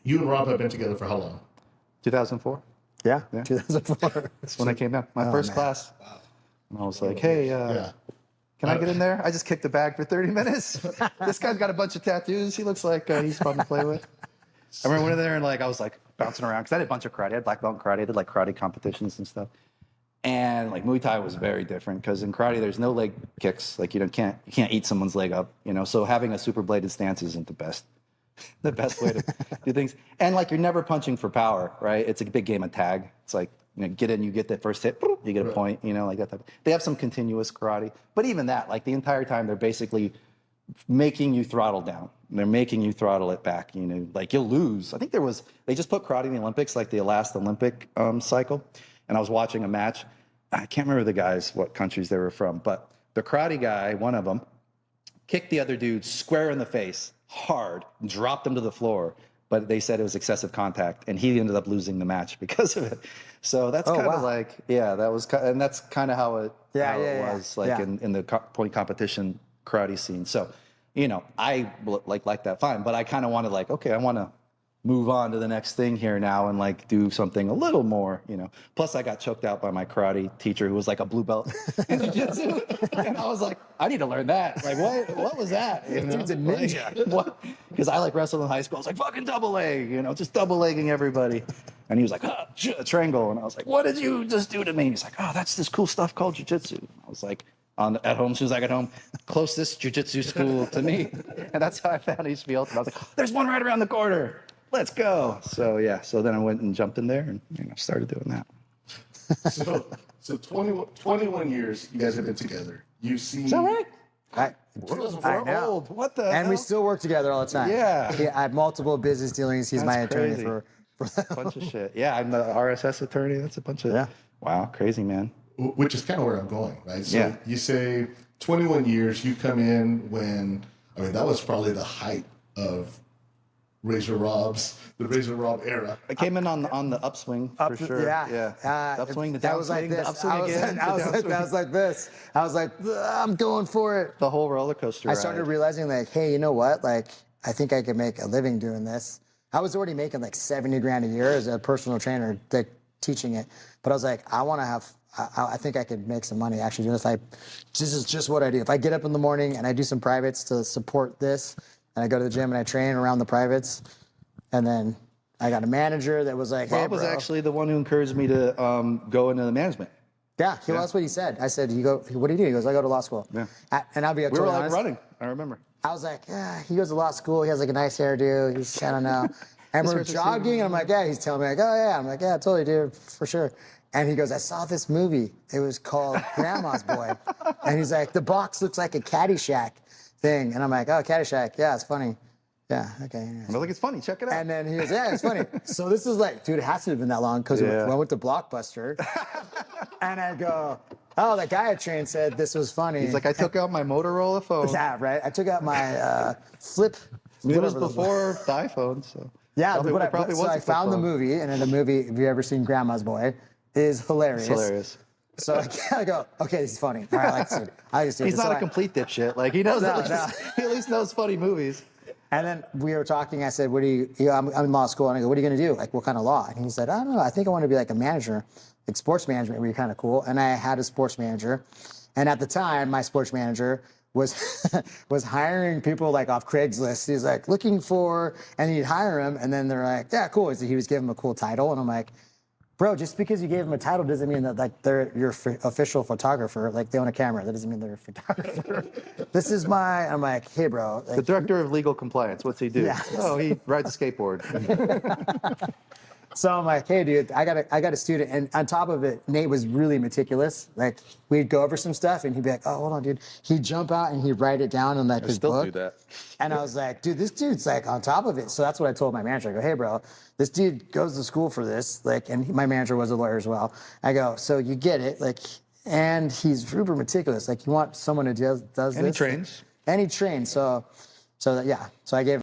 you and Rob have been together for how long? 2004. Yeah. 2004. That's when I came down. My first class. Wow. And I was like, hey, can I get in there? I just kicked the bag for 30 minutes. This guy's got a bunch of tattoos. He looks like he's fun to play with. I remember went in there and I was like bouncing around because I did a bunch of karate. I had black belt in karate. I did like karate competitions and stuff. And like Muay Thai was very different because in karate there's no leg kicks. Like you can't eat someone's leg up. So having a super bladed stance isn't the best way to do things. And like you're never punching for power, right? It's a big game of tag. It's like get in, you get that first hit, you get a point. Like that type. They have some continuous karate, but even that, like the entire time they're basically making you throttle down. They're making you throttle it back. Like you'll lose. I think they just put karate in the Olympics, like the last Olympic cycle. And I was watching a match. I can't remember the guys, what countries they were from, but the karate guy, one of them, kicked the other dude square in the face, hard, dropped him to the floor. But they said it was excessive contact, and he ended up losing the match because of it. So that's kind of like, that was, and that's kind of how it was like in the point competition karate scene. So, I like that fine, but I kind of wanted I want to move on to the next thing here now and like do something a little more, Plus I got choked out by my karate teacher who was like a blue belt in jiu-jitsu. And I was like, I need to learn that. Like, what was that? Dude's a ninja. What? Because I wrestled in high school. I was like, fucking double leg, just double legging everybody. And he was like, triangle. And I was like, what did you just do to me? And he's like, oh, that's this cool stuff called jiu-jitsu. I was like, at home, as soon as I got home, closest jiu-jitsu school to me. And that's how I found HBL. I was like, there's one right around the corner. Let's go. So then I went and jumped in there and started doing that. So 21 years you guys have been together. You've seen. Is that right? We're old. What the And hell? we still work together all the time. Yeah. I have multiple business dealings. He's my attorney crazy. for a bunch of shit. Yeah, I'm the RSS attorney. That's a bunch of wow, crazy, man. Which is kind of where I'm going, right? So you say 21 years, you come in when, that was probably the height of the Razor Rob era. I came in on the upswing for sure. Yeah. Upswing, the that was like downswing, this. the upswing again. I was like this. I was like, I'm going for it. The whole roller coaster I started realizing like, hey, you know what? Like, I think I could make a living doing this. I was already making like 70 grand a year as a personal trainer, like teaching it. But I was like, I think I could make some money actually doing this. This is just what I do. If I get up in the morning and I do some privates to support this, and I go to the gym and I train around the privates, and then I got a manager that was like, hey, Bob was actually the one who encouraged me to go into the management. Yeah, that's what he said. I said, what do you do? He goes, I go to law school. Yeah. And I'll be we were like honest, running, I remember. I was like, he goes to law school. He has like a nice hairdo. He's, I don't know. And we're jogging, and I'm like, He's telling me, like, oh, yeah. I'm like, yeah, totally, dude, for sure. And he goes, I saw this movie. It was called Grandma's Boy. And he's like, the box looks like a Caddyshack thing. And I'm like, oh, Caddyshack. Yeah, it's funny. Yeah, okay. I was like, it's funny. Check it out. And then he goes, yeah, it's funny. So this is like, dude, it has to have been that long because I went to Blockbuster. And I go, oh, that guy at train said this was funny. He's like, I took out my Motorola phone. Yeah, right. I took out my flip. It was before the iPhone, so. Yeah, so I found the movie, and in the movie, have you ever seen Grandma's Boy? Is hilarious. It's hilarious. So I go, okay, this is funny. All right, I like to see it. He's not a complete dipshit. Like he knows. He at least knows funny movies. And then we were talking. I said, "What do you?" I'm in law school, and I go, "What are you going to do? Like, what kind of law?" And he said, "I don't know. I think I want to be like a manager, like sports management would be kind of cool." And I had a sports manager, and at the time, my sports manager was hiring people like off Craigslist. He's like looking for, and he'd hire him, and then they're like, "Yeah, cool." So he was giving him a cool title, and I'm like, bro, just because you gave them a title doesn't mean that like they're your official photographer. Like they own a camera. That doesn't mean they're a photographer. This is I'm like, hey, bro. Like, the director of legal compliance. What's he do? Yeah. Oh, he rides a skateboard. So I'm like, hey, dude, I got a student. And on top of it, Nate was really meticulous. Like we'd go over some stuff and he'd be like, oh, hold on, dude. He'd jump out and he'd write it down in like his book. Do that. And I was like, dude, this dude's like on top of it. So that's what I told my manager. I go, hey, bro, this dude goes to school for this. Like, and my manager was a lawyer as well. I go, so you get it. Like, and he's super meticulous. Like you want someone who does this. And he trains. And he trains. So I gave